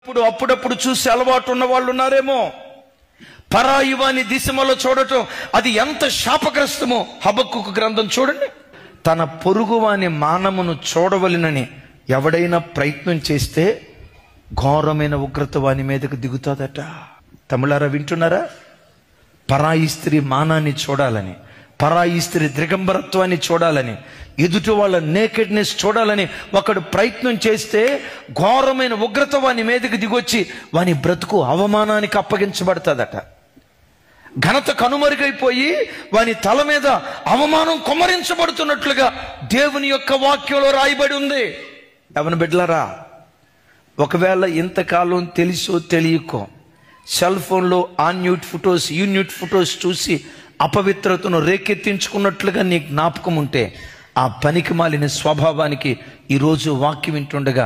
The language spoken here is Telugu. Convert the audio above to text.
అప్పుడప్పుడు చూసి అలవాటు ఉన్న వాళ్ళు ఉన్నారేమో. పరాయి వాని దిశమలో చూడటం అది ఎంత శాపగ్రస్తమో. హబక్కూకు గ్రంథం చూడండి. తన పొరుగు వాని మానమును చూడవలెనని ఎవడైనా ప్రయత్నం చేస్తే ఘోరమైన ఉగ్రత వాని మీదకు దిగుతాదట. తమిళారా వింటున్నారా? పరాయి స్త్రీ మానాన్ని చూడాలని, పరాయి స్త్రీ దిగంబరత్వాన్ని చూడాలని, ఎదుటి వాళ్ళ నేకెడ్నెస్ చూడాలని ఒకడు ప్రయత్నం చేస్తే ఘోరమైన ఉగ్రత వాని మీదకి దిగొచ్చి వాని బ్రతుకు అవమానానికి అప్పగించబడతాదట. ఘనత కనుమరుగైపోయి వాని తల మీద అవమానం కుమ్మరించబడుతున్నట్లుగా దేవుని యొక్క వాక్యంలో రాయబడి ఉంది. ఎవరి బిడ్డలారా, ఒకవేళ ఇంతకాలం తెలుసో తెలియకో సెల్ ఫోన్లో ఆన్యూట్ ఫొటోస్, యూన్యూట్ ఫొటోస్ చూసి అపవిత్రతను రేకెత్తించుకున్నట్లుగా నీ జ్ఞాపకం ఉంటే ఆ పనికి మాలిన స్వభావానికి ఈరోజు వాక్యం వింటుండగా